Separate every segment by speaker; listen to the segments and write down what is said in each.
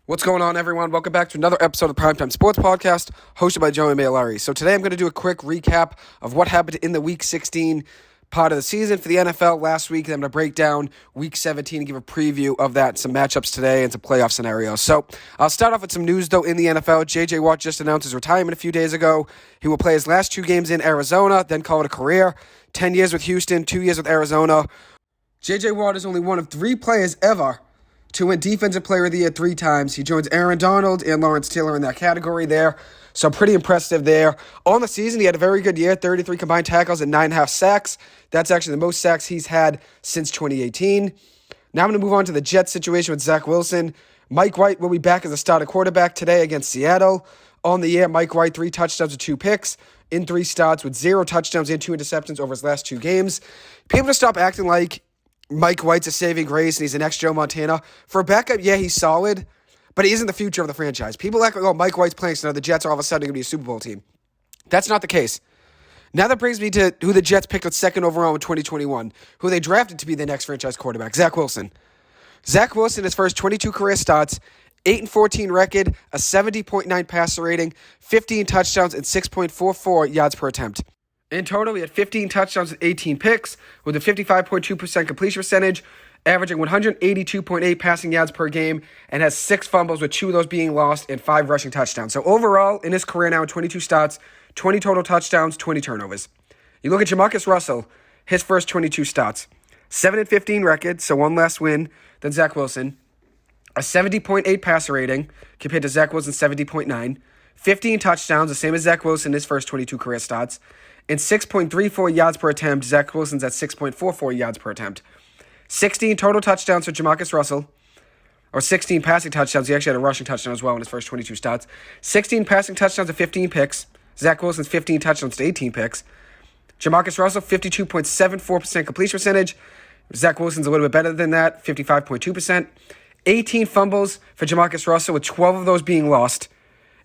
Speaker 1: What's going on, everyone? Welcome back to another episode of Primetime Sports Podcast, hosted by Joey Mailari. So today I'm going to do a quick recap of what happened in the Week 16 part of the season for the NFL last week. Then I'm going to break down Week 17 and give a preview of that, some matchups today, and some playoff scenarios. So I'll start off with some news, though, in the NFL. J.J. Watt just announced his retirement a few days ago. He will play his last 2 games in Arizona, then call it a career. 10 years with Houston, 2 years with Arizona. J.J. Watt is only one of 3 players ever to win Defensive Player of the Year 3 times. He joins Aaron Donald and Lawrence Taylor in that category there. So pretty impressive there. On the season, he had a very good year, 33 combined tackles and 9.5 sacks. That's actually the most sacks he's had since 2018. Now I'm going to move on to the Jets situation with Zach Wilson. Mike White will be back as a starter quarterback today against Seattle. On the year, Mike White, 3 touchdowns and 2 picks in 3 starts with 0 touchdowns and 2 interceptions over his last 2 games. People to stop acting like Mike White's a saving grace and he's the next Joe Montana. For a backup, yeah, he's solid, but he isn't the future of the franchise. People act like, oh, Mike White's playing, so now the Jets are all of a sudden going to be a Super Bowl team. That's not the case. Now that brings me to who the Jets picked at 2nd overall in 2021, who they drafted to be the next franchise quarterback, Zach Wilson. Zach Wilson, his first 22 career starts, 8-14 record, a 70.9 passer rating, 15 touchdowns, and 6.44 yards per attempt. In total, he had 15 touchdowns and 18 picks with a 55.2% completion percentage, averaging 182.8 passing yards per game, and has 6 fumbles, with 2 of those being lost, and 5 rushing touchdowns. So overall, in his career now in 22 starts, 20 total touchdowns, 20 turnovers. You look at Jamarcus Russell, his first 22 starts, 7-15 record, so 1 less win than Zach Wilson, a 70.8 passer rating compared to Zach Wilson's 70.9, 15 touchdowns, the same as Zach Wilson in his first 22 career starts, and 6.34 yards per attempt. Zach Wilson's at 6.44 yards per attempt. 16 total touchdowns for Jamarcus Russell, or 16 passing touchdowns. He actually had a rushing touchdown as well in his first 22 starts. 16 passing touchdowns to 15 picks. Zach Wilson's 15 touchdowns to 18 picks. Jamarcus Russell, 52.74% completion percentage. Zach Wilson's a little bit better than that, 55.2%. 18 fumbles for Jamarcus Russell, with 12 of those being lost.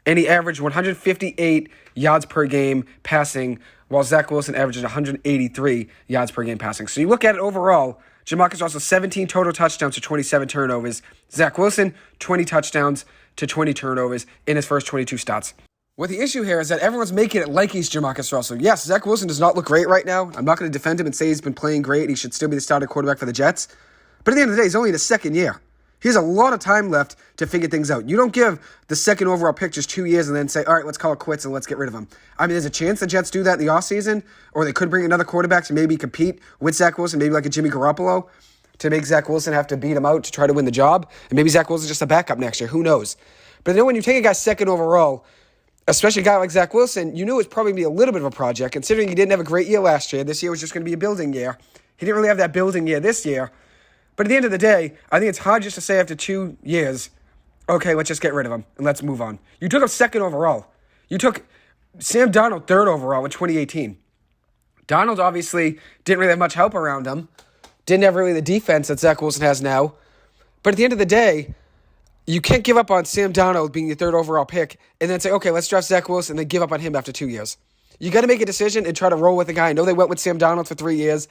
Speaker 1: And he averaged 158 yards per game passing, while Zach Wilson averages 183 yards per game passing. So you look at it overall, Jamarcus Russell, 17 total touchdowns to 27 turnovers. Zach Wilson, 20 touchdowns to 20 turnovers in his first 22 starts. What the issue here is that everyone's making it like he's Jamarcus Russell. Yes, Zach Wilson does not look great right now. I'm not going to defend him and say he's been playing great. He should still be the starting quarterback for the Jets. But at the end of the day, he's only in his 2nd year. He has a lot of time left to figure things out. You don't give the 2nd overall pick just 2 years and then say, all right, let's call it quits and let's get rid of him. I mean, there's a chance the Jets do that in the offseason, or they could bring another quarterback to maybe compete with Zach Wilson, maybe like a Jimmy Garoppolo, to make Zach Wilson have to beat him out to try to win the job. And maybe Zach Wilson's just a backup next year. Who knows? But then when you take a guy 2nd overall, especially a guy like Zach Wilson, you knew it was probably going to be a little bit of a project, considering he didn't have a great year last year. This year was just going to be a building year. He didn't really have that building year this year. But at the end of the day, I think it's hard just to say after 2 years, okay, let's just get rid of him and let's move on. You took him 2nd overall. You took Sam Darnold 3rd overall in 2018. Darnold obviously didn't really have much help around him. Didn't have really the defense that Zach Wilson has now. But at the end of the day, you can't give up on Sam Darnold being your 3rd overall pick and then say, okay, let's draft Zach Wilson and then give up on him after 2 years. You got to make a decision and try to roll with the guy. I know they went with Sam Darnold for 3 years.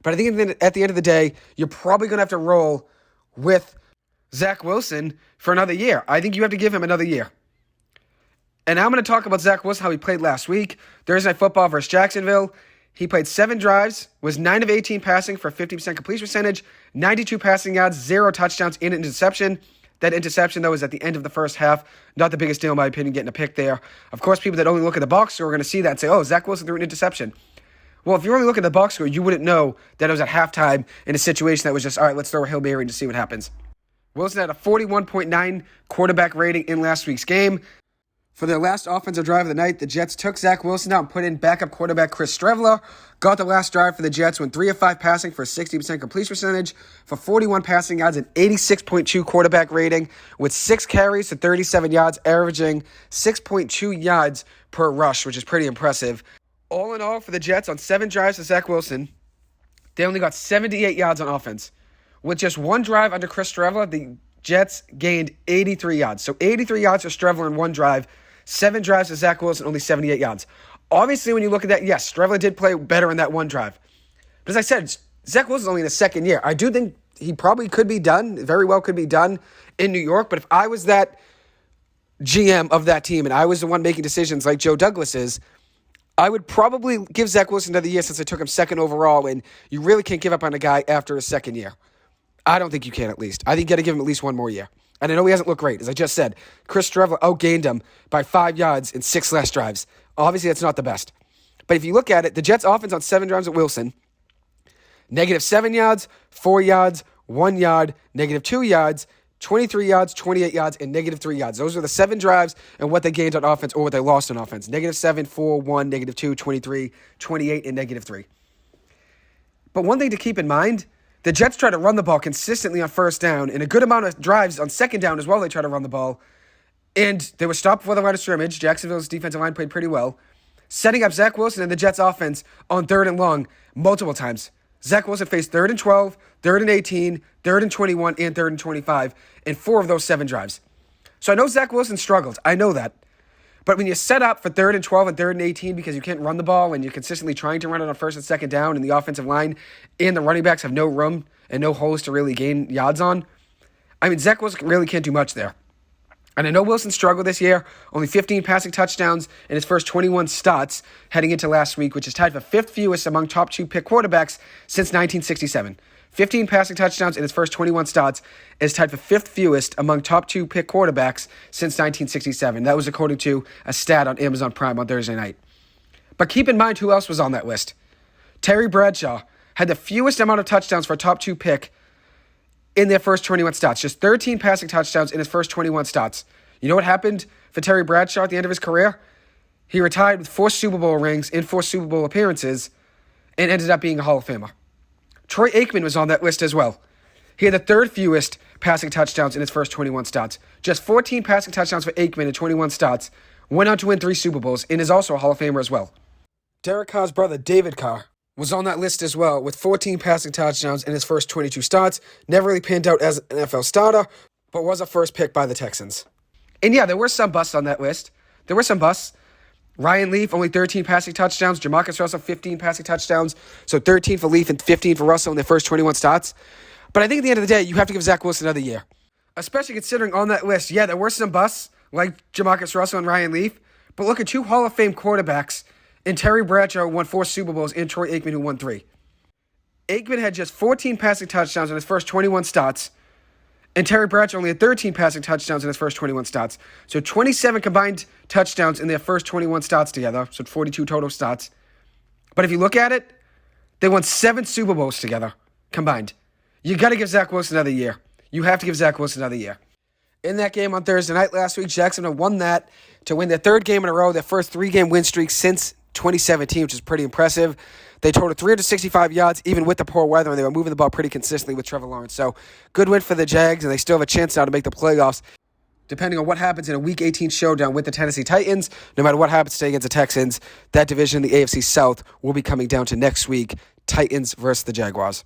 Speaker 1: But I think at the end of the day, you're probably going to have to roll with Zach Wilson for another year. I think you have to give him another year. And now I'm going to talk about Zach Wilson, how he played last week. Thursday Night Football versus Jacksonville. He played 7 drives, was 9 of 18 passing for a 50% completion percentage, 92 passing yards, 0 touchdowns, and an interception. That interception, though, is at the end of the first half. Not the biggest deal, in my opinion, getting a pick there. Of course, people that only look at the box score are going to see that and say, oh, Zach Wilson threw an interception. Well, if you only look at the box score, you wouldn't know that it was at halftime in a situation that was just, all right, let's throw a Hail Mary to see what happens. Wilson had a 41.9 quarterback rating in last week's game. For their last offensive drive of the night, the Jets took Zach Wilson out and put in backup quarterback Chris Streveler. Got the last drive for the Jets, went 3 of 5 passing for a 60% completion percentage, for 41 passing yards, and 86.2 quarterback rating, with 6 carries to 37 yards, averaging 6.2 yards per rush, which is pretty impressive. All in all, for the Jets, on 7 drives to Zach Wilson, they only got 78 yards on offense. With just 1 drive under Chris Streveler, the Jets gained 83 yards. So 83 yards for Streveler in 1 drive, 7 drives to Zach Wilson, only 78 yards. Obviously, when you look at that, yes, Streveler did play better in that 1 drive. But as I said, Zach Wilson's only in his 2nd year. I do think he probably could be done, very well could be done in New York. But if I was that GM of that team and I was the one making decisions like Joe Douglas is, I would probably give Zach Wilson another year since I took him second overall, and you really can't give up on a guy after his second year. I don't think you can, at least. I think you got to give him at least one more year. And I know he hasn't looked great. As I just said, Chris Trevor outgained him by 5 yards in 6 last drives. Obviously, that's not the best. But if you look at it, the Jets' offense on 7 drives with Wilson, -7 yards, 4 yards, 1 yard, -2 yards, 23 yards, 28 yards, and -3 yards. Those are the 7 drives and what they gained on offense or what they lost on offense. -7, 4, 1, -2, 23, 28, and -3. But one thing to keep in mind, the Jets try to run the ball consistently on first down, and a good amount of drives on second down as well. They try to run the ball, and they were stopped before the line of scrimmage. Jacksonville's defensive line played pretty well, setting up Zach Wilson and the Jets' offense on 3rd and long multiple times. Zach Wilson faced 3rd and 12, 3rd and 18, 3rd and 21, and 3rd and 25 in 4 of those 7 drives. So I know Zach Wilson struggled. I know that. But when you set up for 3rd and 12 and 3rd and 18 because you can't run the ball and you're consistently trying to run it on 1st and 2nd down and the offensive line and the running backs have no room and no holes to really gain yards on, I mean, Zach Wilson really can't do much there. And I know Wilson struggled this year, only 15 passing touchdowns in his first 21 starts heading into last week, which is tied for 5th fewest among top 2 pick quarterbacks since 1967. 15 passing touchdowns in his first 21 starts is tied for 5th fewest among top 2 pick quarterbacks since 1967. That was according to a stat on Amazon Prime on Thursday night. But keep in mind who else was on that list. Terry Bradshaw had the fewest amount of touchdowns for a top 2 pick in their first 21 starts. Just 13 passing touchdowns in his first 21 starts. You know what happened for Terry Bradshaw at the end of his career? He retired with 4 Super Bowl rings and 4 Super Bowl appearances and ended up being a Hall of Famer. Troy Aikman was on that list as well. He had the 3rd fewest passing touchdowns in his first 21 starts. Just 14 passing touchdowns for Aikman in 21 starts. Went on to win 3 Super Bowls and is also a Hall of Famer as well. Derek Carr's brother, David Carr, was on that list as well with 14 passing touchdowns in his first 22 starts. Never really panned out as an NFL starter, but was a first pick by the Texans. And yeah, there were some busts on that list. There were some busts. Ryan Leaf, only 13 passing touchdowns. Jamarcus Russell, 15 passing touchdowns. So 13 for Leaf and 15 for Russell in their first 21 starts. But I think at the end of the day, you have to give Zach Wilson another year. Especially considering on that list, yeah, there were some busts, like Jamarcus Russell and Ryan Leaf. But look at 2 Hall of Fame quarterbacks, and Terry Bradshaw won 4 Super Bowls, and Troy Aikman, who won 3. Aikman had just 14 passing touchdowns in his first 21 starts, and Terry Bradshaw only had 13 passing touchdowns in his first 21 starts. So 27 combined touchdowns in their first 21 starts together, so 42 total starts. But if you look at it, they won 7 Super Bowls together, combined. You got to give Zach Wilson another year. You have to give Zach Wilson another year. In that game on Thursday night last week, Jacksonville won that to win their 3rd game in a row, their first 3-game win streak since 2017, which is pretty impressive. They totaled 365 yards, even with the poor weather, and they were moving the ball pretty consistently with Trevor Lawrence. So, good win for the Jags, and they still have a chance now to make the playoffs, depending on what happens in a Week 18 showdown with the Tennessee Titans. No matter what happens today against the Texans, that division, the AFC South, will be coming down to next week, Titans versus the Jaguars.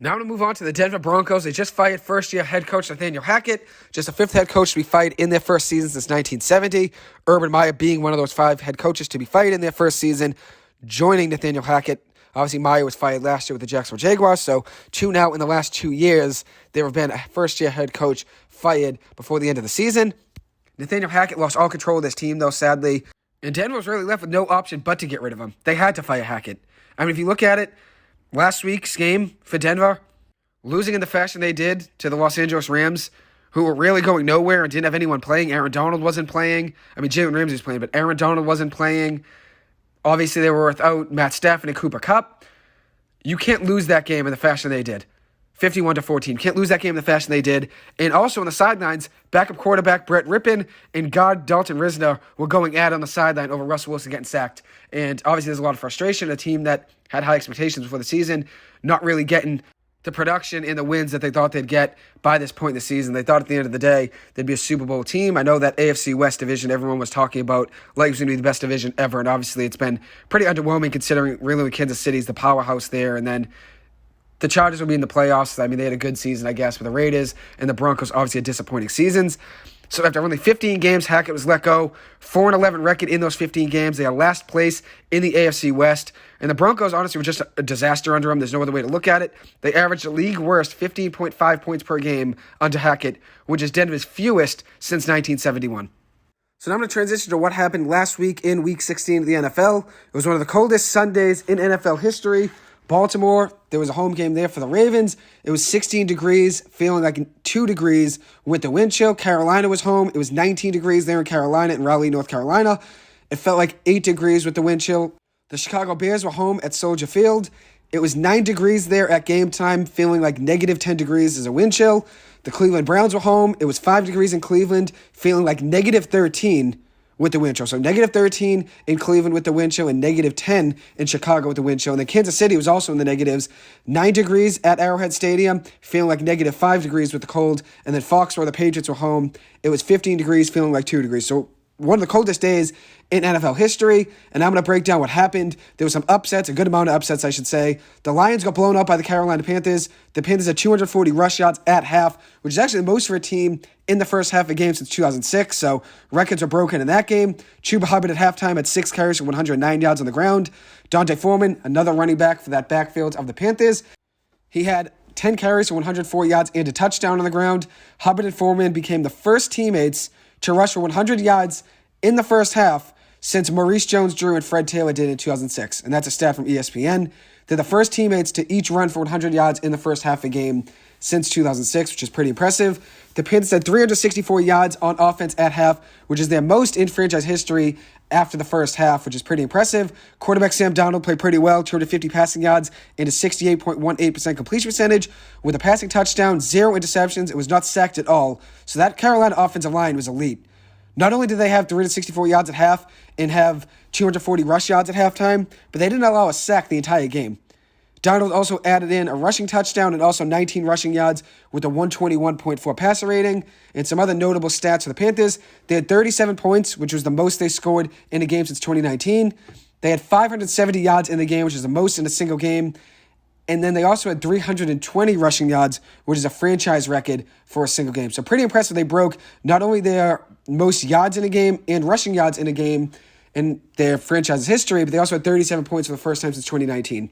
Speaker 1: Now to move on to the Denver Broncos. They just fired first-year head coach Nathaniel Hackett, just the 5th head coach to be fired in their first season since 1970. Urban Meyer being one of those 5 head coaches to be fired in their first season, joining Nathaniel Hackett. Obviously, Meyer was fired last year with the Jacksonville Jaguars, so 2 now in the last 2 years, there have been a first-year head coach fired before the end of the season. Nathaniel Hackett lost all control of this team, though, sadly, and Denver was really left with no option but to get rid of him. They had to fire Hackett. I mean, if you look at it, last week's game for Denver, losing in the fashion they did to the Los Angeles Rams, who were really going nowhere and didn't have anyone playing. Aaron Donald wasn't playing. I mean, Jalen Ramsey was playing, but Aaron Donald wasn't playing. Obviously, they were without Matt Stafford and Cooper Kupp. You can't lose that game in the fashion they did. 51-14. You can't lose that game in the fashion they did. And also on the sidelines, backup quarterback Brett Rippon and guard Dalton Risner were going at on the sideline over Russell Wilson getting sacked. And obviously, there's a lot of frustration. A team that had high expectations before the season, not really getting the production and the wins that they thought they'd get by this point in the season. They thought at the end of the day they'd be a Super Bowl team. I know that AFC West division everyone was talking about like it was going to be the best division ever, and obviously it's been pretty underwhelming considering really Kansas City's the powerhouse there, and then the Chargers will be in the playoffs. I mean, they had a good season, I guess, with the Raiders, and the Broncos obviously had disappointing seasons. So after only 15 games, Hackett was let go. 4-11 record in those 15 games. They are last place in the AFC West. And the Broncos, honestly, were just a disaster under him. There's no other way to look at it. They averaged a league worst 15.5 points per game under Hackett, which is Denver's fewest since 1971. So now I'm going to transition to what happened last week in Week 16 of the NFL. It was one of the coldest Sundays in NFL history. Baltimore, there was a home game there for the Ravens. It was 16 degrees, feeling like 2 degrees with the wind chill. Carolina was home. It was 19 degrees there in Carolina and Raleigh, North Carolina. It felt like 8 degrees with the wind chill. The Chicago Bears were home at Soldier Field. It was 9 degrees there at game time, feeling like negative 10 degrees as a wind chill. The Cleveland Browns were home. It was 5 degrees in Cleveland, feeling like negative 13 with the wind chill. So negative 13 in Cleveland with the wind chill and negative 10 in Chicago with the wind chill. And then Kansas City was also in the negatives. 9 degrees at Arrowhead Stadium, feeling like negative 5 degrees with the cold. And then Foxborough, the Patriots were home. It was 15 degrees, feeling like 2 degrees. So one of the coldest days in NFL history, and I'm going to break down what happened. There were some upsets, a good amount of upsets, I should say. The Lions got blown up by the Carolina Panthers. The Panthers had 240 rush yards at half, which is actually the most for a team in the first half of a game since 2006, so records are broken in that game. Chuba Hubbard at halftime had 6 carries for 109 yards on the ground. Dante Foreman, another running back for that backfield of the Panthers, he had 10 carries for 104 yards and a touchdown on the ground. Hubbard and Foreman became the first teammates to rush for 100 yards in the first half since Maurice Jones-Drew and Fred Taylor did in 2006. And that's a stat from ESPN. They're the first teammates to each run for 100 yards in the first half of a game since 2006, which is pretty impressive. The Panthers had 364 yards on offense at half, which is their most in franchise history after the first half, which is pretty impressive. Quarterback Sam Darnold played pretty well, 250 passing yards and a 68.18% completion percentage with a passing touchdown, 0 interceptions. It was not sacked at all. So that Carolina offensive line was elite. Not only did they have 364 yards at half and have 240 rush yards at halftime, but they didn't allow a sack the entire game. Darnold also added in a rushing touchdown and also 19 rushing yards with a 121.4 passer rating. And some other notable stats for the Panthers. They had 37 points, which was the most they scored in a game since 2019. They had 570 yards in the game, which is the most in a single game. And then they also had 320 rushing yards, which is a franchise record for a single game. So pretty impressive. They broke not only their most yards in a game and rushing yards in a game in their franchise history, but they also had 37 points for the first time since 2019.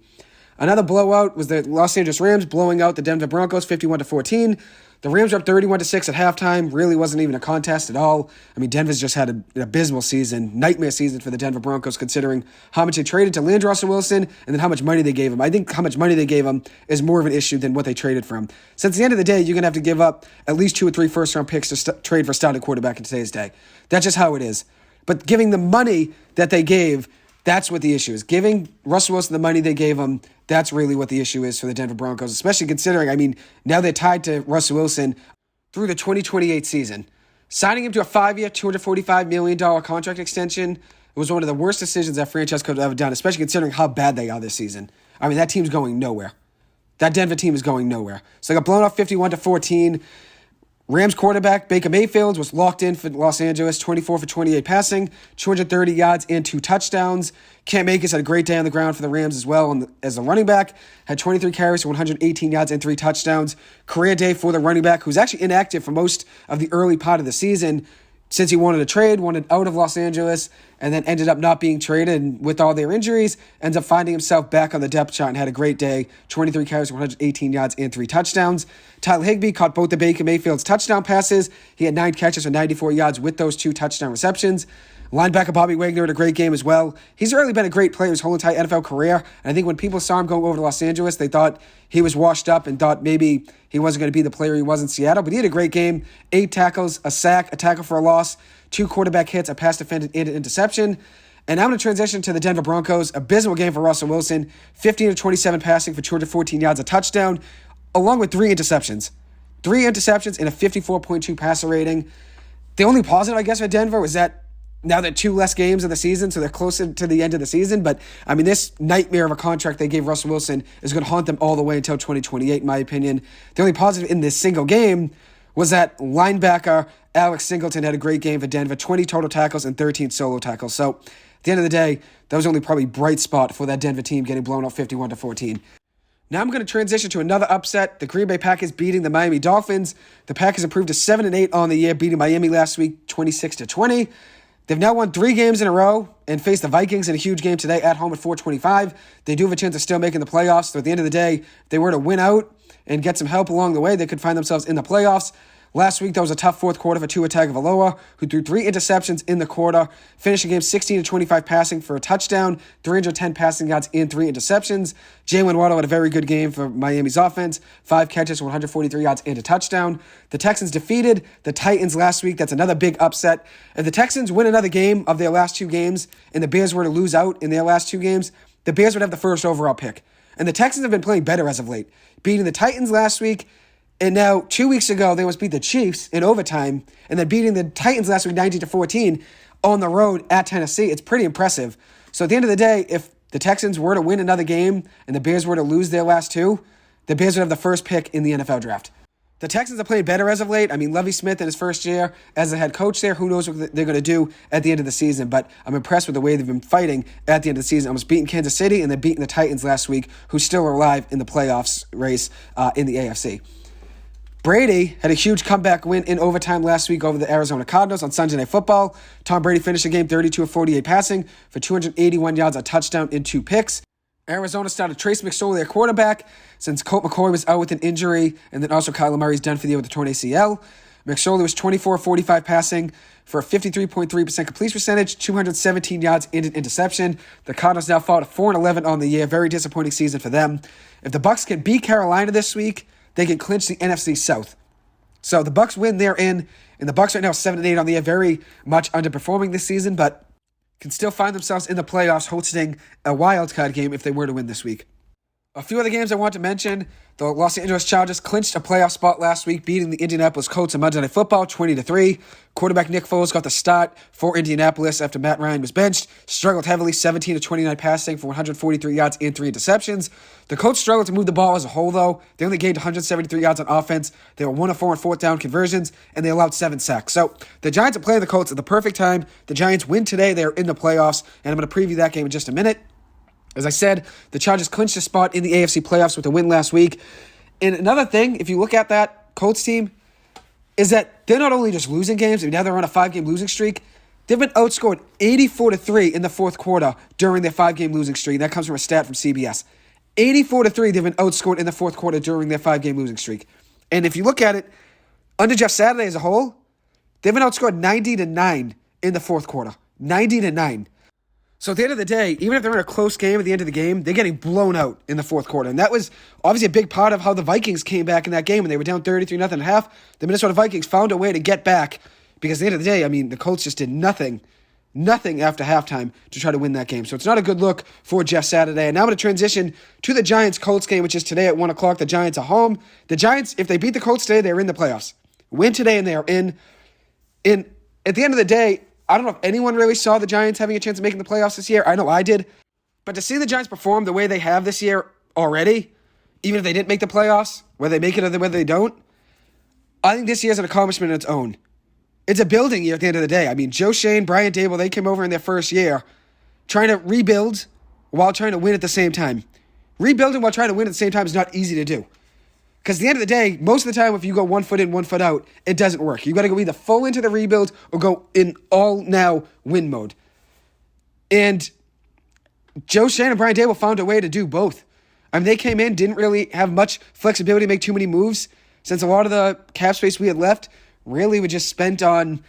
Speaker 1: Another blowout was the Los Angeles Rams blowing out the Denver Broncos 51-14. The Rams were up 31-6 at halftime. Really wasn't even a contest at all. I mean, Denver's just had an abysmal season, nightmare season for the Denver Broncos, considering how much they traded to land Russell Wilson and then how much money they gave him. I think how much money they gave him is more of an issue than what they traded for him. Since the end of the day, you're going to have to give up at least 2 or 3 first-round picks to trade for a starting quarterback in today's day. That's just how it is. But giving the money that they gave, that's what the issue is. Giving Russell Wilson the money they gave him, that's really what the issue is for the Denver Broncos, especially considering, I mean, now they're tied to Russell Wilson through the 2028 season. Signing him to a 5-year, $245 million contract extension was one of the worst decisions that franchise could have ever done, especially considering how bad they are this season. I mean, that team's going nowhere. That Denver team is going nowhere. So they got blown off 51-14. Rams quarterback Baker Mayfield was locked in for Los Angeles, 24 for 28 passing, 230 yards and 2 touchdowns. Cam Akers had a great day on the ground for the Rams as well as a running back, had 23 carries for 118 yards and 3 touchdowns. Career day for the running back, who's actually inactive for most of the early part of the season since he wanted out of Los Angeles, and then ended up not being traded, and with all their injuries, ends up finding himself back on the depth chart and had a great day, 23 carries, 118 yards, and 3 touchdowns. Tyler Higbee caught both the Baker Mayfield's touchdown passes. He had 9 catches for 94 yards with those 2 touchdown receptions. Linebacker Bobby Wagner had a great game as well. He's really been a great player his whole entire NFL career. And I think when people saw him going over to Los Angeles, they thought he was washed up and thought maybe he wasn't going to be the player he was in Seattle. But he had a great game. 8 tackles, a sack, a tackle for a loss, 2 quarterback hits, a pass defended, and an interception. And I'm going to transition to the Denver Broncos. Abysmal game for Russell Wilson. 15-27 passing for 214 yards, a touchdown, along with 3 interceptions. 3 interceptions and a 54.2 passer rating. The only positive, I guess, for Denver was that now they're 2 less games of the season, so they're closer to the end of the season. But, I mean, this nightmare of a contract they gave Russell Wilson is going to haunt them all the way until 2028, in my opinion. The only positive in this single game was that linebacker Alex Singleton had a great game for Denver, 20 total tackles and 13 solo tackles. So, at the end of the day, that was only probably bright spot for that Denver team getting blown up 51-14. Now I'm going to transition to another upset. The Green Bay Packers beating the Miami Dolphins. The Packers improved to 7-8 on the year, beating Miami last week 26-20. They've now won 3 games in a row and faced the Vikings in a huge game today at home at 425. They do have a chance of still making the playoffs. So at the end of the day, if they were to win out and get some help along the way, they could find themselves in the playoffs. Last week, there was a tough fourth quarter for Tua Tagovailoa, who threw 3 interceptions in the quarter, finished the game 16-25 passing for a touchdown, 310 passing yards, and 3 interceptions. Jalen Waddle had a very good game for Miami's offense, 5 catches, 143 yards, and a touchdown. The Texans defeated the Titans last week. That's another big upset. If the Texans win another game of their last 2 games, and the Bears were to lose out in their last 2 games, the Bears would have the first overall pick. And the Texans have been playing better as of late, beating the Titans last week. And now, 2 weeks ago, they almost beat the Chiefs in overtime, and then beating the Titans last week 19-14 on the road at Tennessee. It's pretty impressive. So at the end of the day, if the Texans were to win another game and the Bears were to lose their last 2, the Bears would have the first pick in the NFL draft. The Texans are playing better as of late. I mean, Lovie Smith in his first year as the head coach there, who knows what they're going to do at the end of the season. But I'm impressed with the way they've been fighting at the end of the season. Almost beating Kansas City and then beating the Titans last week, who still are alive in the playoffs race in the AFC. Brady had a huge comeback win in overtime last week over the Arizona Cardinals on Sunday Night Football. Tom Brady finished the game 32-48 passing for 281 yards, a touchdown, and 2 picks. Arizona started Trace McSorley, their quarterback, since Colt McCoy was out with an injury, and then also Kyler Murray's done for the year with a torn ACL. McSorley was 24-45 passing for a 53.3% completion percentage, 217 yards, and an interception. The Cardinals now fall to 4-11 on the year. Very disappointing season for them. If the Bucs can beat Carolina this week, they can clinch the NFC South. So the Bucs win, they're in, and the Bucs right now 7-8 on the year, very much underperforming this season, but can still find themselves in the playoffs hosting a wild card game if they were to win this week. A few other games I want to mention. The Los Angeles Chargers clinched a playoff spot last week, beating the Indianapolis Colts in Monday Night Football 20-3. Quarterback Nick Foles got the start for Indianapolis after Matt Ryan was benched. Struggled heavily, 17-29 passing for 143 yards and 3 interceptions. The Colts struggled to move the ball as a whole, though. They only gained 173 yards on offense. They were 1 of 4 on fourth down conversions, and they allowed 7 sacks. So the Giants are playing the Colts at the perfect time. The Giants win today. They're in the playoffs, and I'm going to preview that game in just a minute. As I said, the Chargers clinched a spot in the AFC playoffs with a win last week. And another thing, if you look at that Colts team, is that they're not only just losing games, now they're on a 5-game losing streak. They've been outscored 84-3 in the fourth quarter during their 5-game losing streak. That comes from a stat from CBS. 84-3, they've been outscored in the fourth quarter during their 5-game losing streak. And if you look at it, under Jeff Saturday as a whole, they've been outscored 90-9 in the fourth quarter. 90-9. So at the end of the day, even if they're in a close game at the end of the game, they're getting blown out in the fourth quarter. And that was obviously a big part of how the Vikings came back in that game when they were down 33-0 at half. The Minnesota Vikings found a way to get back because at the end of the day, I mean, the Colts just did nothing after halftime to try to win that game. So it's not a good look for Jeff Saturday. And now I'm going to transition to the Giants-Colts game, which is today at 1 o'clock. The Giants are home. The Giants, if they beat the Colts today, they're in the playoffs. Win today and they are in. And at the end of the day, I don't know if anyone really saw the Giants having a chance of making the playoffs this year. I know I did. But to see the Giants perform the way they have this year already, even if they didn't make the playoffs, whether they make it or whether they don't, I think this year is an accomplishment in its own. It's a building year at the end of the day. I mean, Joe Shane, Brian Dable, they came over in their first year trying to rebuild while trying to win at the same time. Rebuilding while trying to win at the same time is not easy to do. Because at the end of the day, most of the time, if you go 1 foot in, 1 foot out, it doesn't work. You got to go either full into the rebuild or go in all now win mode. And Joe Shane and Brian Dable found a way to do both. I mean, they came in, didn't really have much flexibility to make too many moves, since a lot of the cap space we had left really was just spent on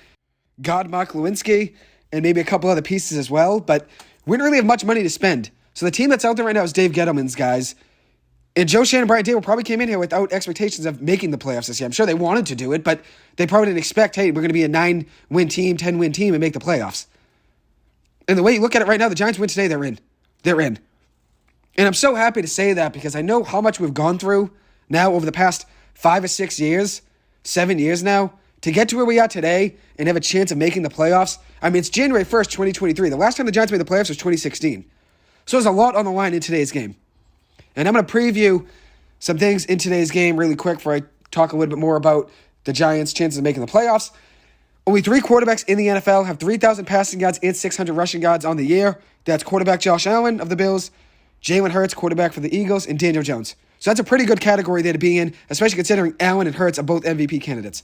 Speaker 1: Mark Lewinsky and maybe a couple other pieces as well. But we didn't really have much money to spend. So the team that's out there right now is Dave Gettleman's guys. And Joe Shane and Brian Dable probably came in here without expectations of making the playoffs this year. I'm sure they wanted to do it, but they probably didn't expect, hey, we're going to be a 9-win team, 10-win team and make the playoffs. And the way you look at it right now, the Giants win today, they're in. They're in. And I'm so happy to say that because I know how much we've gone through now over the past 5 or 6 years, 7 years now, to get to where we are today and have a chance of making the playoffs. I mean, it's January 1st, 2023. The last time the Giants made the playoffs was 2016. So there's a lot on the line in today's game. And I'm going to preview some things in today's game really quick before I talk a little bit more about the Giants' chances of making the playoffs. Only 3 quarterbacks in the NFL have 3,000 passing yards and 600 rushing yards on the year. That's quarterback Josh Allen of the Bills, Jalen Hurts, quarterback for the Eagles, and Daniel Jones. So that's a pretty good category there to be in, especially considering Allen and Hurts are both MVP candidates.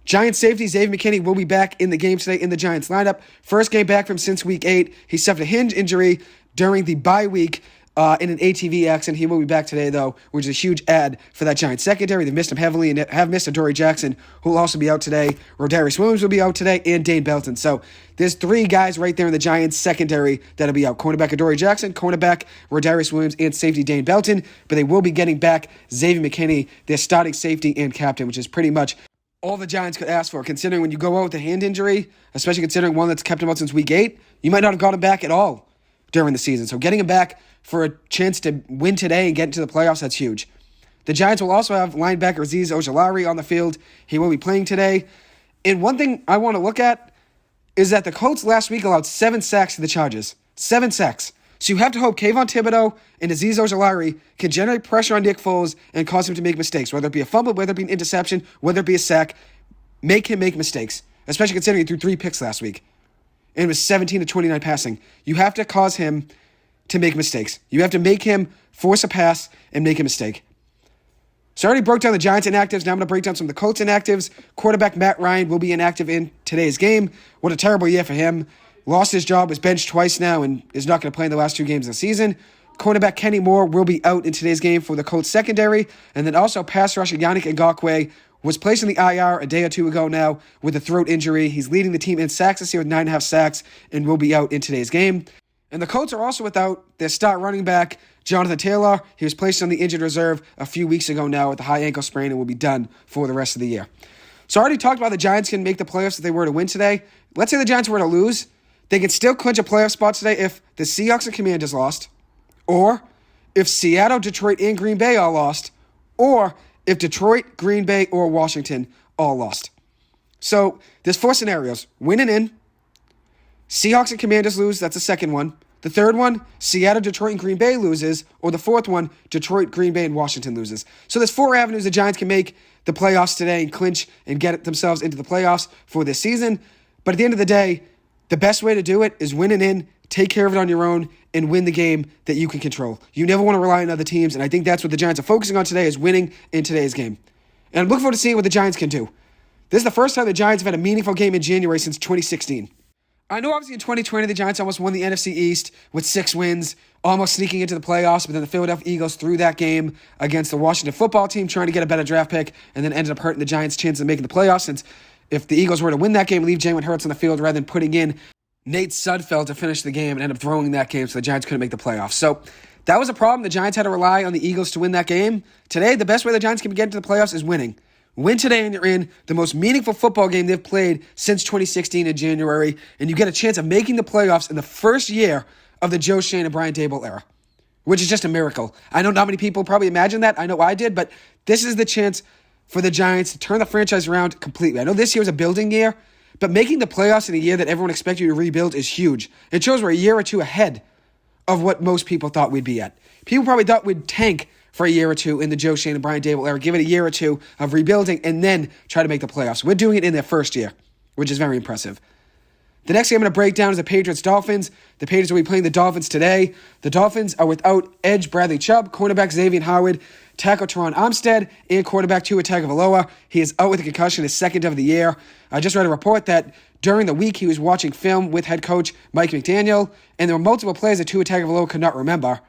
Speaker 1: Giants safety Xavier McKinney will be back in the game today in the Giants lineup. First game back from since week 8. He suffered a hinge injury during the bye week in an ATV accident. He will be back today, though, which is a huge add for that Giants secondary. They missed him heavily and have missed Adoree Jackson, who will also be out today. Rodarius Williams will be out today, and Dane Belton. So there's 3 guys right there in the Giants secondary that'll be out. Cornerback Adoree Jackson, cornerback Rodarius Williams, and safety Dane Belton. But they will be getting back Xavier McKinney, their starting safety and captain, which is pretty much all the Giants could ask for, considering when you go out with a hand injury, especially considering one that's kept him out since week 8, you might not have got him back at all during the season. So getting him back for a chance to win today and get into the playoffs, that's huge. The Giants will also have linebacker Azeez Ojulari on the field. He will be playing today. And one thing I want to look at is that the Colts last week allowed 7 sacks to the Chargers. 7 sacks. So you have to hope Kayvon Thibodeau and Azeez Ojulari can generate pressure on Nick Foles and cause him to make mistakes, whether it be a fumble, whether it be an interception, whether it be a sack. Make him make mistakes, especially considering he threw 3 picks last week. And it was 17 to 29 passing. You have to cause him to make mistakes. You have to make him force a pass and make a mistake. So I already broke down the Giants inactives. Now I'm going to break down some of the Colts inactives. Quarterback Matt Ryan will be inactive in today's game. What a terrible year for him. Lost his job, was benched twice now, and is not going to play in the last 2 games of the season. Cornerback Kenny Moore will be out in today's game for the Colts secondary. And then also pass rusher Yannick Ngakoue was placed in the IR a day or 2 ago now with a throat injury. He's leading the team in sacks this year with 9.5 sacks and will be out in today's game. And the Colts are also without their start running back, Jonathan Taylor. He was placed on the injured reserve a few weeks ago now with a high ankle sprain and will be done for the rest of the year. So I already talked about the Giants can make the playoffs if they were to win today. Let's say the Giants were to lose. They could still clinch a playoff spot today if the Seahawks and Commanders lost, or if Seattle, Detroit, and Green Bay all lost, or if Detroit, Green Bay, or Washington all lost. So there's 4 scenarios. Winning in, Seahawks and Commanders lose, that's the second one. The third one, Seattle, Detroit, and Green Bay loses, or the fourth one, Detroit, Green Bay, and Washington loses. So there's 4 avenues the Giants can make the playoffs today and clinch and get themselves into the playoffs for this season. But at the end of the day, the best way to do it is winning in, take care of it on your own, and win the game that you can control. You never want to rely on other teams, and I think that's what the Giants are focusing on today is winning in today's game. And I'm looking forward to seeing what the Giants can do. This is the first time the Giants have had a meaningful game in January since 2016. I know obviously in 2020 the Giants almost won the NFC East with 6 wins, almost sneaking into the playoffs, but then the Philadelphia Eagles threw that game against the Washington football team trying to get a better draft pick, and then ended up hurting the Giants' chances of making the playoffs, since if the Eagles were to win that game, leave Jalen Hurts on the field rather than putting in Nate Sudfeld to finish the game and end up throwing that game so the Giants couldn't make the playoffs. So that was a problem. The Giants had to rely on the Eagles to win that game. Today, the best way the Giants can get into the playoffs is winning. Win today and you're in the most meaningful football game they've played since 2016 in January, and you get a chance of making the playoffs in the first year of the Joe Schoen and Brian Daboll era, which is just a miracle. I know not many people probably imagined that. I know I did, but this is the chance for the Giants to turn the franchise around completely. I know this year was a building year, but making the playoffs in a year that everyone expected you to rebuild is huge. It shows we're a year or 2 ahead of what most people thought we'd be at. People probably thought we'd tank for a year or 2 in the Joe Schoen and Brian Daboll era, give it a year or 2 of rebuilding, and then try to make the playoffs. We're doing it in their first year, which is very impressive. The next game I'm going to break down is the Patriots-Dolphins. The Patriots will be playing the Dolphins today. The Dolphins are without edge Bradley Chubb, cornerback Xavier Howard, tackle Teron Armstead, and quarterback Tua Tagovailoa. He is out with a concussion, his second of the year. I just read a report that during the week he was watching film with head coach Mike McDaniel, and there were multiple plays that Tua Tagovailoa could not remember.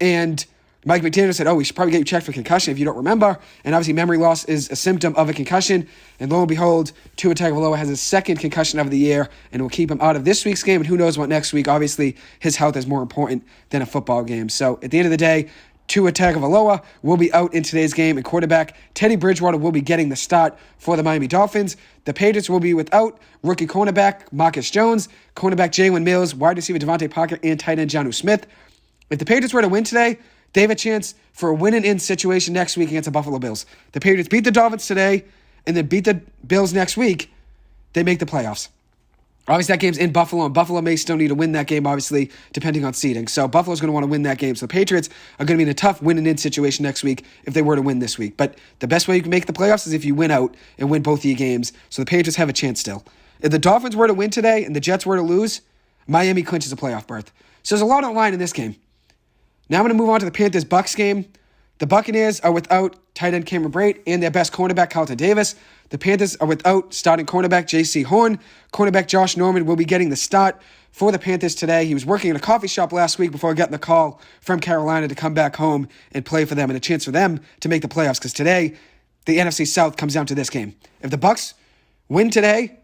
Speaker 1: And Mike McDaniel said, we should probably get you checked for concussion if you don't remember. And obviously memory loss is a symptom of a concussion. And lo and behold, Tua Tagovailoa has his second concussion of the year and will keep him out of this week's game. And who knows what next week. Obviously, his health is more important than a football game. So at the end of the day, Tua Tagovailoa will be out in today's game, and quarterback Teddy Bridgewater will be getting the start for the Miami Dolphins. The Patriots will be without rookie cornerback Marcus Jones, cornerback Jalen Mills, wide receiver Devontae Parker, and tight end Jonnu Smith. If the Patriots were to win today, they have a chance for a win-and-in situation next week against the Buffalo Bills. The Patriots beat the Dolphins today and then beat the Bills next week. They make the playoffs. Obviously, that game's in Buffalo, and Buffalo may still need to win that game, obviously, depending on seeding. So Buffalo's going to want to win that game. So the Patriots are going to be in a tough win-and-in situation next week if they were to win this week. But the best way you can make the playoffs is if you win out and win both of your games. So the Patriots have a chance still. If the Dolphins were to win today and the Jets were to lose, Miami clinches a playoff berth. So there's a lot on the line in this game. Now I'm going to move on to the Panthers-Bucks game. The Buccaneers are without tight end Cameron Brate and their best cornerback, Carlton Davis. The Panthers are without starting cornerback J.C. Horn. Cornerback Josh Norman will be getting the start for the Panthers today. He was working in a coffee shop last week before getting the call from Carolina to come back home and play for them, and a chance for them to make the playoffs, because today the NFC South comes down to this game. If the Bucks win today,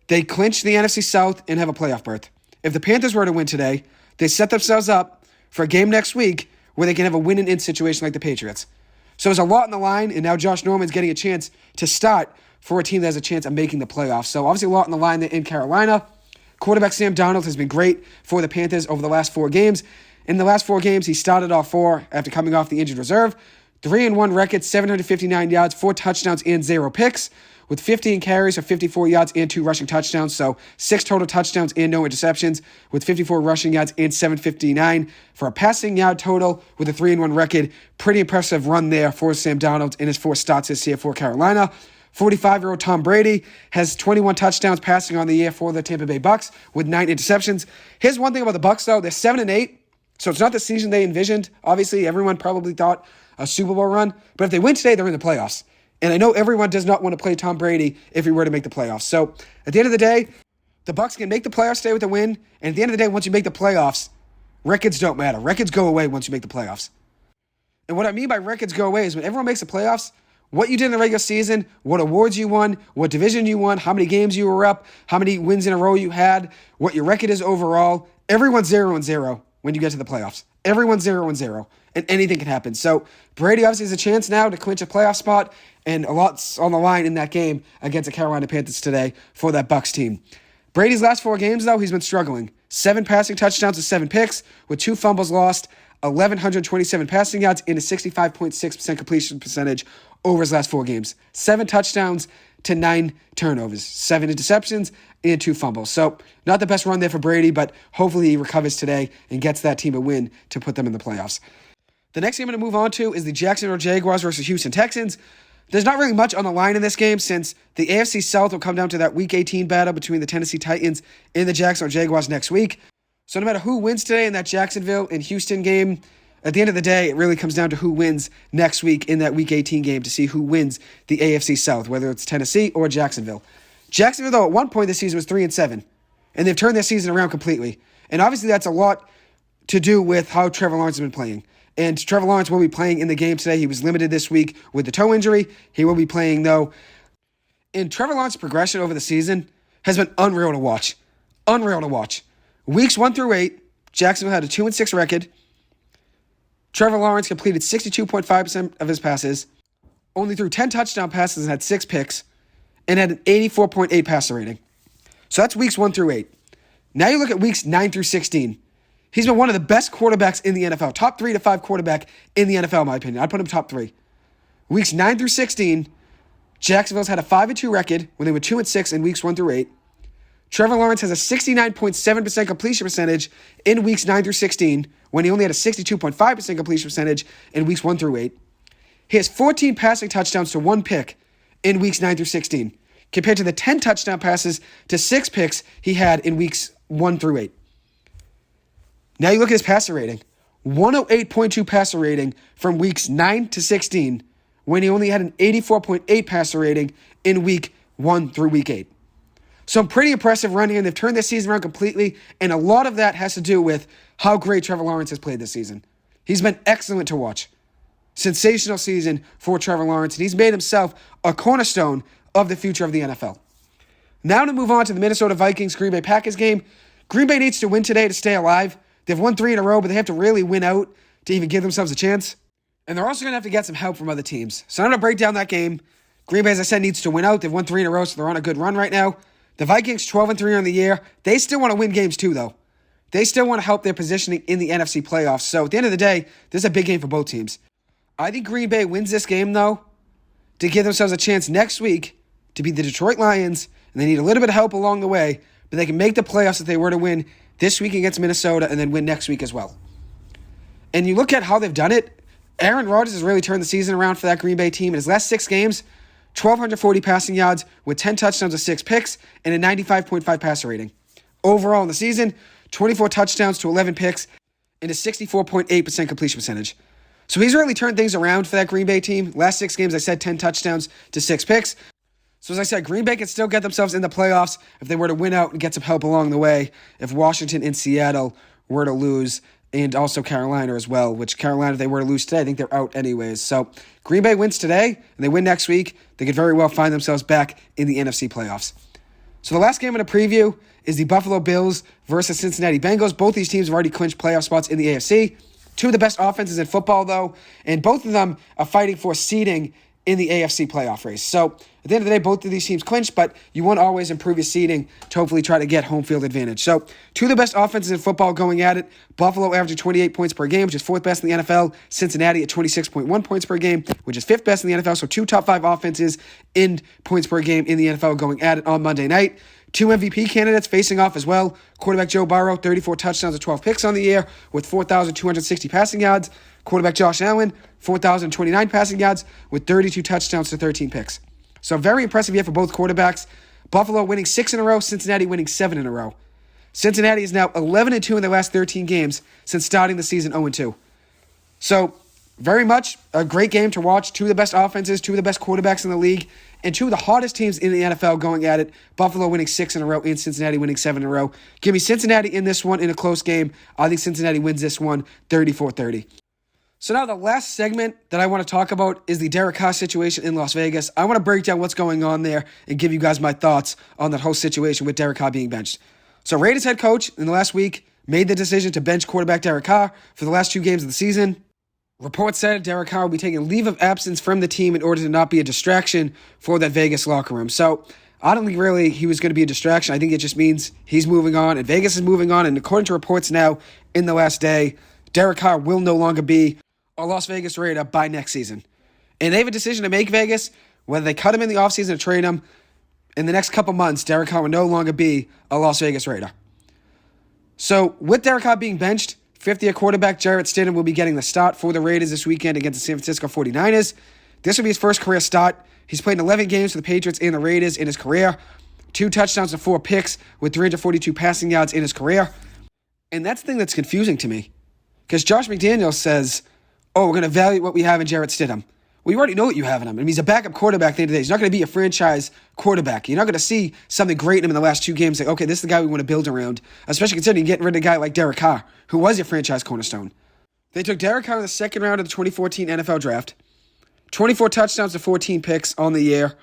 Speaker 1: they clinch the NFC South and have a playoff berth. If the Panthers were to win today, they set themselves up for a game next week where they can have a win-and-in situation like the Patriots. So there's a lot on the line, and now Josh Norman's getting a chance to start for a team that has a chance of making the playoffs. So obviously a lot on the line there in Carolina. Quarterback Sam Darnold has been great for the Panthers over the last 4 games. In the last 4 games, he started off 4 after coming off the injured reserve. 3-1 record, 759 yards, 4 touchdowns, and 0 picks, with 15 carries for 54 yards and 2 rushing touchdowns. So 6 total touchdowns and no interceptions, with 54 rushing yards and 759 for a passing yard total with a 3-1 record. Pretty impressive run there for Sam Darnold in his 4 starts this year for Carolina. 45-year-old Tom Brady has 21 touchdowns passing on the year for the Tampa Bay Bucks with 9 interceptions. Here's one thing about the Bucks, though. They're 7-8, so it's not the season they envisioned. Obviously, everyone probably thought a Super Bowl run, but if they win today, they're in the playoffs. And I know everyone does not want to play Tom Brady if he were to make the playoffs. So at the end of the day, the Bucks can make the playoffs today with a win, and at the end of the day, once you make the playoffs, records don't matter. Records go away once you make the playoffs. And what I mean by records go away is when everyone makes the playoffs, what you did in the regular season, what awards you won, what division you won, how many games you were up, how many wins in a row you had, what your record is overall. Everyone's 0-0 when you get to the playoffs. Everyone's 0-0, and anything can happen. So Brady obviously has a chance now to clinch a playoff spot, and a lot's on the line in that game against the Carolina Panthers today for that Bucs team. Brady's last 4 games, though, he's been struggling. 7 passing touchdowns to 7 picks, with 2 fumbles lost, 1,127 passing yards, and a 65.6% completion percentage over his last 4 games. 7 touchdowns to 9 turnovers, 7 interceptions, and 2 fumbles. So not the best run there for Brady, but hopefully he recovers today and gets that team a win to put them in the playoffs. The next game I'm going to move on to is the Jacksonville Jaguars versus Houston Texans. There's not really much on the line in this game, since the AFC South will come down to that Week 18 battle between the Tennessee Titans and the Jacksonville Jaguars next week. So no matter who wins today in that Jacksonville and Houston game, at the end of the day, it really comes down to who wins next week in that Week 18 game to see who wins the AFC South, whether it's Tennessee or Jacksonville. Jacksonville, though, at one point this season was 3-7, and they've turned their season around completely. And obviously that's a lot to do with how Trevor Lawrence has been playing. And Trevor Lawrence will be playing in the game today. He was limited this week with the toe injury. He will be playing, though. And Trevor Lawrence's progression over the season has been unreal to watch. Unreal to watch. Weeks 1 through 8, Jacksonville had a 2-6 record. Trevor Lawrence completed 62.5% of his passes, only threw 10 touchdown passes and had 6 picks, and had an 84.8 passer rating. So that's weeks 1 through 8. Now you look at weeks 9 through 16. He's been one of the best quarterbacks in the NFL. Top 3 to 5 quarterback in the NFL, in my opinion. I'd put him top 3. Weeks 9 through 16, Jacksonville's had a 5-2 record when they were 2-6 in weeks 1 through 8. Trevor Lawrence has a 69.7% completion percentage in weeks 9 through 16, when he only had a 62.5% completion percentage in weeks 1 through 8. He has 14 passing touchdowns to 1 pick in weeks 9 through 16, compared to the 10 touchdown passes to 6 picks he had in weeks 1 through 8. Now you look at his passer rating. 108.2 passer rating from weeks 9 to 16, when he only had an 84.8 passer rating in week 1 through week 8. So a pretty impressive run here, and they've turned their season around completely, and a lot of that has to do with how great Trevor Lawrence has played this season. He's been excellent to watch. Sensational season for Trevor Lawrence, and he's made himself a cornerstone of the future of the NFL. Now to move on to the Minnesota Vikings-Green Bay Packers game. Green Bay needs to win today to stay alive. They've won 3 in a row, but they have to really win out to even give themselves a chance. And they're also going to have to get some help from other teams. So I'm going to break down that game. Green Bay, as I said, needs to win out. They've won 3 in a row, so they're on a good run right now. The Vikings, 12-3 on the year. They still want to win games too, though. They still want to help their positioning in the NFC playoffs. So at the end of the day, this is a big game for both teams. I think Green Bay wins this game, though, to give themselves a chance next week to beat the Detroit Lions. And they need a little bit of help along the way, but they can make the playoffs if they were to win this week against Minnesota and then win next week as well. And you look at how they've done it. Aaron Rodgers has really turned the season around for that Green Bay team. In his last 6 games, 1,240 passing yards with 10 touchdowns and 6 picks and a 95.5 passer rating. Overall in the season, 24 touchdowns to 11 picks and a 64.8% completion percentage. So he's really turned things around for that Green Bay team. Last 6 games, I said 10 touchdowns to 6 picks. So as I said, Green Bay can still get themselves in the playoffs if they were to win out and get some help along the way if Washington and Seattle were to lose, and also Carolina as well, which Carolina, if they were to lose today, I think they're out anyways. So Green Bay wins today, and they win next week. They could very well find themselves back in the NFC playoffs. So the last game in the preview is the Buffalo Bills versus Cincinnati Bengals. Both these teams have already clinched playoff spots in the AFC. Two of the best offenses in football, though, and both of them are fighting for seeding in the AFC playoff race. So at the end of the day, both of these teams clinched, but you want to always improve your seeding to hopefully try to get home field advantage. So two of the best offenses in football going at it. Buffalo averaging 28 points per game, which is 4th best in the NFL. Cincinnati at 26.1 points per game, which is 5th best in the NFL. So two top 5 offenses in points per game in the NFL going at it on Monday night. Two MVP candidates facing off as well. Quarterback Joe Burrow, 34 touchdowns and 12 picks on the year with 4,260 passing yards. Quarterback Josh Allen, 4,029 passing yards with 32 touchdowns to 13 picks. So very impressive year for both quarterbacks. Buffalo winning 6 in a row, Cincinnati winning 7 in a row. Cincinnati is now 11-2 in their last 13 games since starting the season 0-2. So very much a great game to watch. Two of the best offenses, two of the best quarterbacks in the league, and two of the hottest teams in the NFL going at it. Buffalo winning 6 in a row and Cincinnati winning 7 in a row. Give me Cincinnati in this one in a close game. I think Cincinnati wins this one 34-30. So now the last segment that I want to talk about is the Derek Carr situation in Las Vegas. I want to break down what's going on there and give you guys my thoughts on that whole situation with Derek Carr being benched. So Raiders head coach in the last week made the decision to bench quarterback Derek Carr for the last 2 games of the season. Reports said Derek Carr will be taking leave of absence from the team in order to not be a distraction for that Vegas locker room. So I don't think really he was going to be a distraction. I think it just means he's moving on and Vegas is moving on. And according to reports now in the last day, Derek Carr will no longer be a Las Vegas Raider by next season. And they have a decision to make, Vegas, whether they cut him in the offseason or trade him. In the next couple months, Derek Carr will no longer be a Las Vegas Raider. So with Derek Carr being benched, 50th quarterback Jarrett Stidham will be getting the start for the Raiders this weekend against the San Francisco 49ers. This will be his first career start. He's played in 11 games for the Patriots and the Raiders in his career. 2 touchdowns and 4 picks with 342 passing yards in his career. And that's the thing that's confusing to me. Because Josh McDaniels says, we're going to evaluate what we have in Jarrett Stidham. Well, you already know what you have in him. I mean, he's a backup quarterback at the end of the day. He's not going to be a franchise quarterback. You're not going to see something great in him in the last 2 games. Like, okay, this is the guy we want to build around, especially considering getting rid of a guy like Derek Carr, who was your franchise cornerstone. They took Derek Carr in the second round of the 2014 NFL Draft. 24 touchdowns to 14 picks on the year.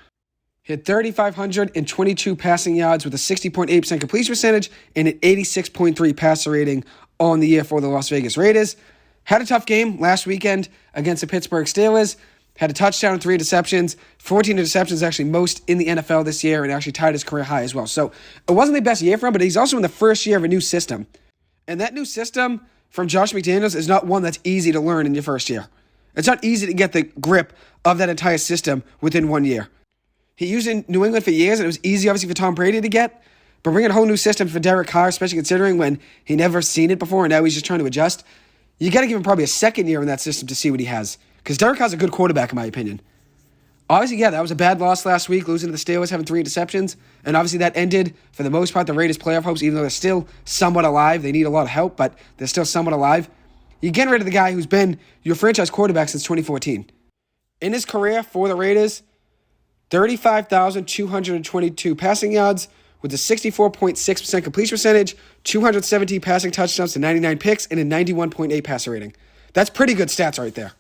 Speaker 1: Hit 3,522 passing yards with a 60.8% completion percentage and an 86.3 passer rating on the year for the Las Vegas Raiders. Had a tough game last weekend against the Pittsburgh Steelers. Had a touchdown and 3 interceptions. 14 interceptions, actually most in the NFL this year, and actually tied his career high as well. So it wasn't the best year for him, but he's also in the first year of a new system. And that new system from Josh McDaniels is not one that's easy to learn in your first year. It's not easy to get the grip of that entire system within 1 year. He used it in New England for years, and it was easy, obviously, for Tom Brady to get. But bringing a whole new system for Derek Carr, especially considering when he never seen it before and now he's just trying to adjust, you got to give him probably a second year in that system to see what he has. Because Derek Carr's a good quarterback, in my opinion. Obviously, yeah, that was a bad loss last week, losing to the Steelers, having 3 interceptions. And obviously that ended, for the most part, the Raiders' playoff hopes, even though they're still somewhat alive. They need a lot of help, but they're still somewhat alive. You're getting rid of the guy who's been your franchise quarterback since 2014. In his career for the Raiders, 35,222 passing yards with a 64.6% completion percentage, 217 passing touchdowns to 99 picks, and a 91.8 passer rating. That's pretty good stats right there.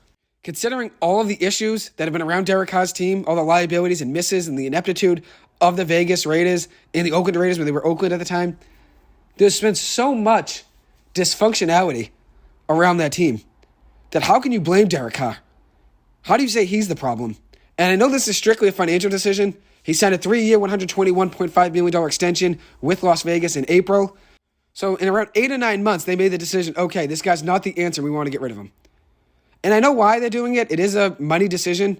Speaker 1: Considering all of the issues that have been around Derek Carr's team, all the liabilities and misses and the ineptitude of the Vegas Raiders and the Oakland Raiders when they were Oakland at the time, there's been so much dysfunctionality around that team that how can you blame Derek Carr? How do you say he's the problem? And I know this is strictly a financial decision. He signed a 3-year, $121.5 million extension with Las Vegas in April. So in around 8 or 9 months, they made the decision, okay, this guy's not the answer. We want to get rid of him. And I know why they're doing it. It is a money decision.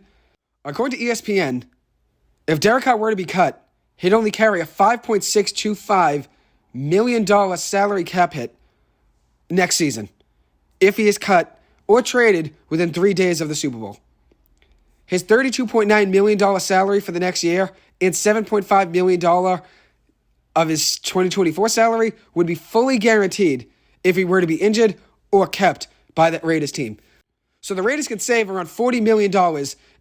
Speaker 1: According to ESPN, if Derek Carr were to be cut, he'd only carry a $5.625 million salary cap hit next season if he is cut or traded within 3 days of the Super Bowl. His $32.9 million salary for the next year and $7.5 million of his 2024 salary would be fully guaranteed if he were to be injured or kept by that Raiders team. So the Raiders can save around $40 million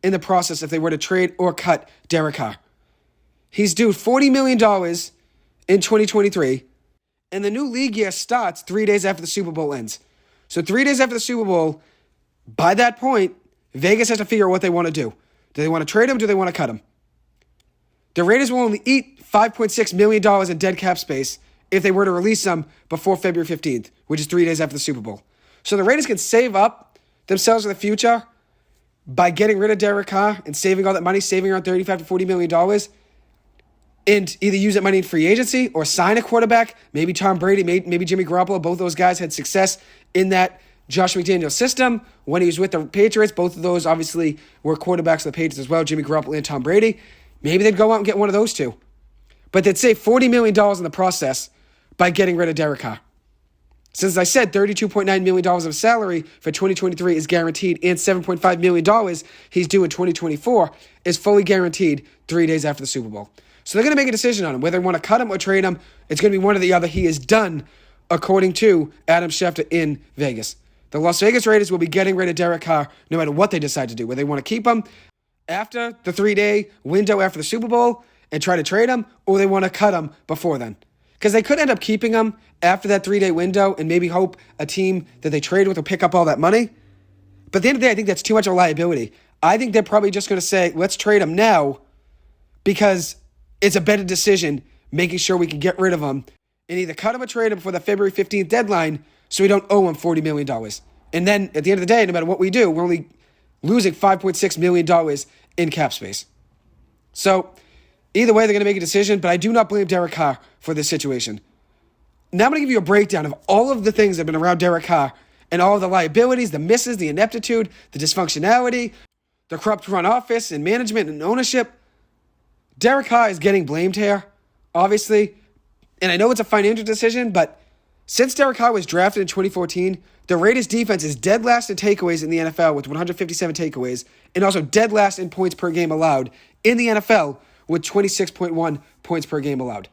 Speaker 1: in the process if they were to trade or cut Derek Carr. He's due $40 million in 2023, and the new league year starts 3 days after the Super Bowl ends. So 3 days after the Super Bowl, by that point, Vegas has to figure out what they want to do. Do they want to trade him? Do they want to cut him? The Raiders will only eat $5.6 million in dead cap space if they were to release him before February 15th, which is 3 days after the Super Bowl. So the Raiders can save up themselves for the future by getting rid of Derek Carr and saving all that money, saving around $35 to $40 million, and either use that money in free agency or sign a quarterback, maybe Tom Brady, maybe Jimmy Garoppolo. Both those guys had success in that Josh McDaniels system when he was with the Patriots. Both of those obviously were quarterbacks of the Patriots as well, Jimmy Garoppolo and Tom Brady. Maybe they'd go out and get one of those two. But they'd save $40 million in the process by getting rid of Derek Carr. Since, as I said, $32.9 million of salary for 2023 is guaranteed, and $7.5 million he's due in 2024 is fully guaranteed 3 days after the Super Bowl. So they're going to make a decision on him. Whether they want to cut him or trade him, it's going to be one or the other. He is done, according to Adam Schefter in Vegas. The Las Vegas Raiders will be getting rid of Derek Carr no matter what they decide to do. Whether they want to keep him after the 3-day window after the Super Bowl and try to trade him, or they want to cut him before then. Because they could end up keeping him after that 3-day window and maybe hope a team that they trade with will pick up all that money. But at the end of the day, I think that's too much of a liability. I think they're probably just going to say, let's trade him now because it's a better decision making sure we can get rid of him and either cut him or trade him before the February 15th deadline so we don't owe him $40 million. And then at the end of the day, no matter what we do, we're only losing $5.6 million in cap space. So either way, they're going to make a decision, but I do not blame Derek Carr for this situation. Now I'm going to give you a breakdown of all of the things that have been around Derek Carr and all of the liabilities, the misses, the ineptitude, the dysfunctionality, the corrupt front office and management and ownership. Derek Carr is getting blamed here, obviously, and I know it's a financial decision, but since Derek Carr was drafted in 2014, the Raiders defense is dead last in takeaways in the NFL with 157 takeaways, and also dead last in points per game allowed in the NFL with 26.1 points per game allowed.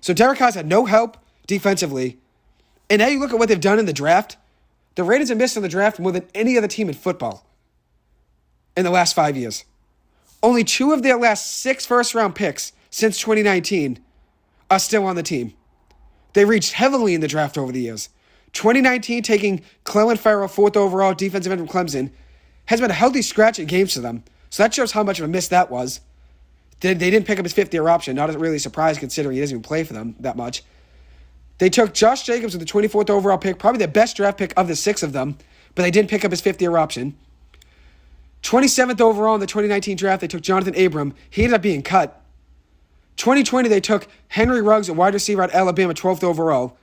Speaker 1: So Derek Carr's had no help defensively, and now you look at what they've done in the draft. The Raiders have missed on the draft more than any other team in football in the last 5 years. Only 2 of their last 6 first-round picks since 2019 are still on the team. They reached heavily in the draft over the years. 2019 taking Clelin Ferrell, 4th overall, defensive end from Clemson, has been a healthy scratch at games for them. So that shows how much of a miss that was. They didn't pick up his 5th-year option. Not really a surprise considering he doesn't even play for them that much. They took Josh Jacobs with the 24th overall pick, probably their best draft pick of the 6 of them, but they didn't pick up his 5th-year option. 27th overall in the 2019 draft, they took Jonathan Abram. He ended up being cut. 2020, they took Henry Ruggs, a wide receiver at Alabama, 12th overall.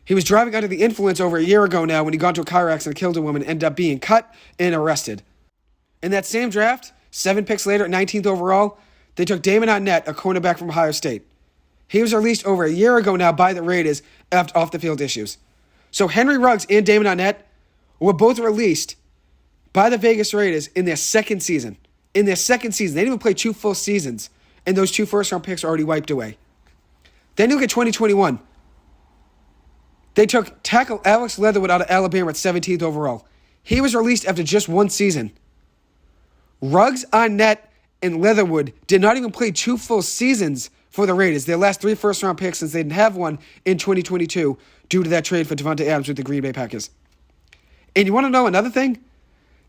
Speaker 1: He was driving under the influence over a year ago now when he got into a car accident and killed a woman, ended up being cut and arrested. In that same draft, 7 picks later at 19th overall, they took Damon Arnett, a cornerback from Ohio State. He was released over a year ago now by the Raiders after off-the-field issues. So Henry Ruggs and Damon Arnett were both released by the Vegas Raiders in their second season. In their second season. They didn't even play 2 full seasons, and those 2 first-round picks are already wiped away. Then you look at 2021. They took tackle Alex Leatherwood out of Alabama at 17th overall. He was released after just 1 season. Ruggs, Arnett, and Leatherwood did not even play 2 full seasons for the Raiders. Their last 3 first-round picks since they didn't have one in 2022 due to that trade for Devontae Adams with the Green Bay Packers. And you want to know another thing?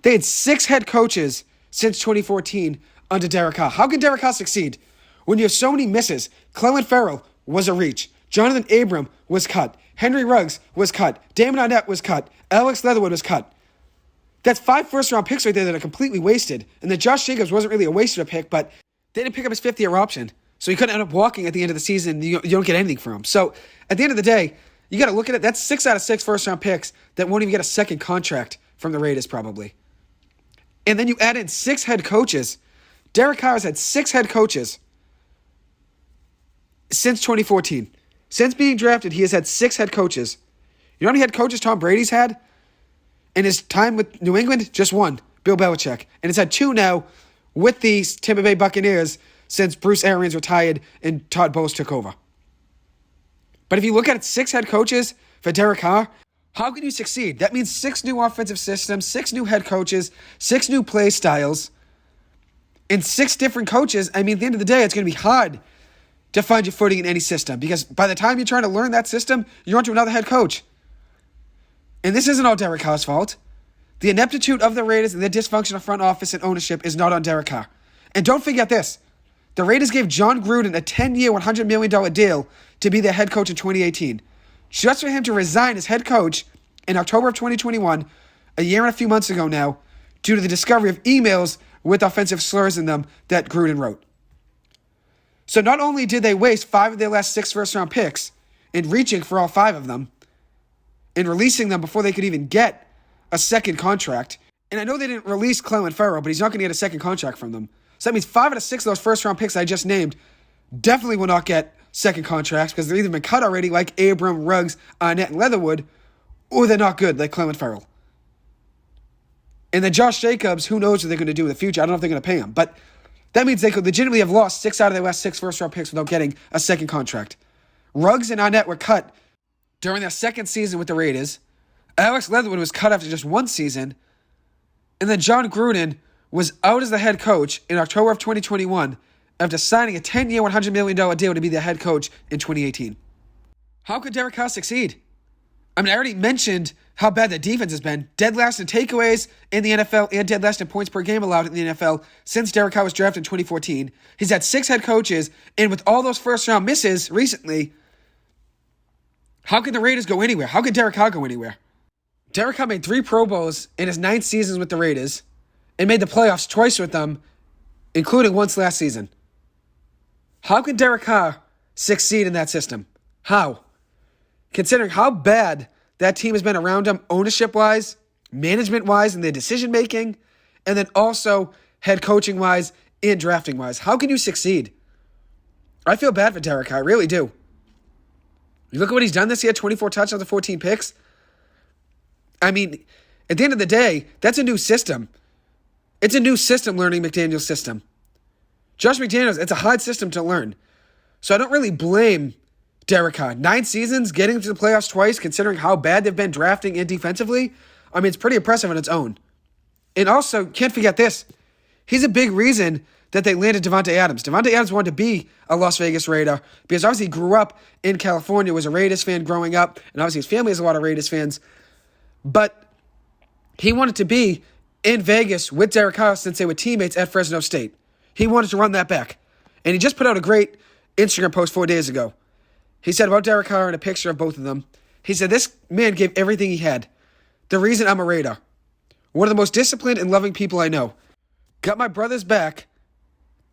Speaker 1: They had 6 head coaches since 2014 under Derek Carr. How can Derek Carr succeed when you have so many misses? Clelin Ferrell was a reach. Jonathan Abram was cut. Henry Ruggs was cut. Damon Arnett was cut. Alex Leatherwood was cut. That's 5 first-round picks right there that are completely wasted. And then Josh Jacobs wasn't really a wasted pick, but they didn't pick up his 5th-year option. So he couldn't end up walking at the end of the season. You don't get anything from him. So at the end of the day, you got to look at it. That's 6 out of 6 first-round picks that won't even get a second contract from the Raiders probably. And then you add in 6 head coaches. Derek Carr has had 6 head coaches since 2014. Since being drafted, he has had 6 head coaches. You know how many head coaches Tom Brady's had? In his time with New England, just 1, Bill Belichick. And it's had 2 now with the Tampa Bay Buccaneers since Bruce Arians retired and Todd Bowles took over. But if you look at it, 6 head coaches for Derek Carr, How can you succeed? That means 6 new offensive systems, 6 new head coaches, 6 new play styles, and 6 different coaches. I mean, at the end of the day, it's going to be hard to find your footing in any system because by the time you're trying to learn that system, you're onto another head coach. And this isn't all Derek Carr's fault. The ineptitude of the Raiders and their dysfunctional front office and ownership is not on Derek Carr. And don't forget this. The Raiders gave John Gruden a 10-year, $100 million deal to be their head coach in 2018. Just for him to resign as head coach in October of 2021, a year and a few months ago now, due to the discovery of emails with offensive slurs in them that Gruden wrote. So not only did they waste 5 of their last 6 first-round picks in reaching for all 5 of them and releasing them before they could even get a second contract, and I know they didn't release Clinton Farrell, but he's not going to get a second contract from them. So that means 5 out of 6 of those first-round picks I just named definitely will not get second contracts because they've either been cut already, like Abram, Ruggs, Arnett, and Leatherwood, or they're not good, like Clinton Farrell. And then Josh Jacobs, who knows what they're going to do in the future. I don't know if they're going to pay him. But that means they could legitimately have lost 6 out of their last 6 first-round picks without getting a second contract. Ruggs and Arnett were cut during their second season with the Raiders. Alex Leatherwood was cut after just 1 season. And then John Gruden was out as the head coach in October of 2021 after signing a 10-year, $100 million deal to be the head coach in 2018. How could Derek Carr succeed? I mean, I already mentioned how bad the defense has been. Dead last in takeaways in the NFL and dead last in points per game allowed in the NFL since Derek Carr was drafted in 2014. He's had 6 head coaches, and with all those first-round misses recently, how can the Raiders go anywhere? How can Derek Carr go anywhere? Derek Carr made 3 Pro Bowls in his 9 seasons with the Raiders and made the playoffs twice with them, including once last season. How can Derek Carr succeed in that system? How? Considering how bad that team has been around him, ownership-wise, management-wise, and their decision-making, and then also head coaching-wise and drafting-wise. How can you succeed? I feel bad for Derek Carr. I really do. You look at what he's done this year, 24 touchdowns and 14 picks. I mean, at the end of the day, that's a new system. It's a new system learning McDaniel's system. Josh McDaniels, it's a hard system to learn. So I don't really blame Derek Carr. 9 seasons, getting to the playoffs twice, considering how bad they've been drafting and defensively. I mean, it's pretty impressive on its own. And also, can't forget this. He's a big reason that they landed Davante Adams. Davante Adams wanted to be a Las Vegas Raider because obviously he grew up in California, was a Raiders fan growing up, and obviously his family has a lot of Raiders fans. But he wanted to be in Vegas with Derek Carr since they were teammates at Fresno State. He wanted to run that back. And he just put out a great Instagram post 4 days ago. He said about Derek Carr and a picture of both of them. He said, "This man gave everything he had. The reason I'm a Raider. One of the most disciplined and loving people I know. Got my brother's back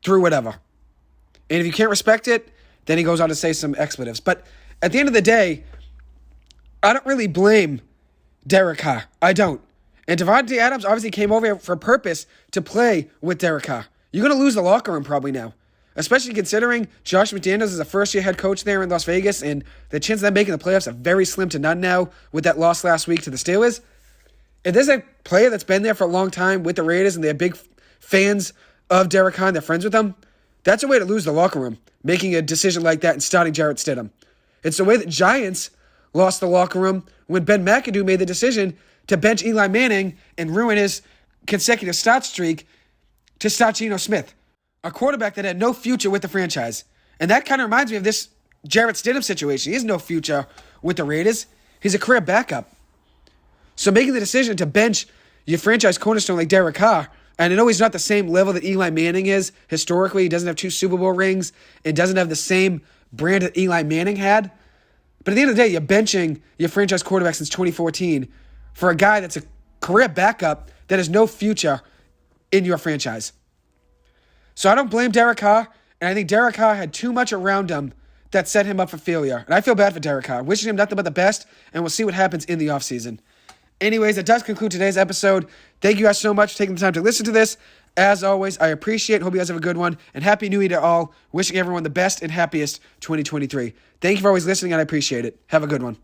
Speaker 1: through whatever. And if you can't respect it, then he goes on to say some expletives. But at the end of the day, I don't really blame Derek Carr. I don't. And Davante Adams obviously came over here for a purpose to play with Derek Carr. You're going to lose the locker room probably now. Especially considering Josh McDaniels is a first-year head coach there in Las Vegas, and the chances of them making the playoffs are very slim to none now with that loss last week to the Steelers. If there's a player that's been there for a long time with the Raiders and they're big fans of Derek Carr and they're friends with him, that's a way to lose the locker room, making a decision like that and starting Jarrett Stidham. It's the way that Giants lost the locker room when Ben McAdoo made the decision to bench Eli Manning and ruin his consecutive start streak to start Geno Smith, a quarterback that had no future with the franchise. And that kind of reminds me of this Jarrett Stidham situation. He has no future with the Raiders. He's a career backup. So making the decision to bench your franchise cornerstone like Derek Carr, and I know he's not the same level that Eli Manning is historically. He doesn't have 2 Super Bowl rings. It doesn't have the same brand that Eli Manning had. But at the end of the day, you're benching your franchise quarterback since 2014 for a guy that's a career backup that has no future in your franchise. So I don't blame Derek Carr, and I think Derek Carr had too much around him that set him up for failure. And I feel bad for Derek Carr. Wishing him nothing but the best, and we'll see what happens in the offseason. Anyways, that does conclude today's episode. Thank you guys so much for taking the time to listen to this. As always, I appreciate it. Hope you guys have a good one. And Happy New Year to all. Wishing everyone the best and happiest 2023. Thank you for always listening, and I appreciate it. Have a good one.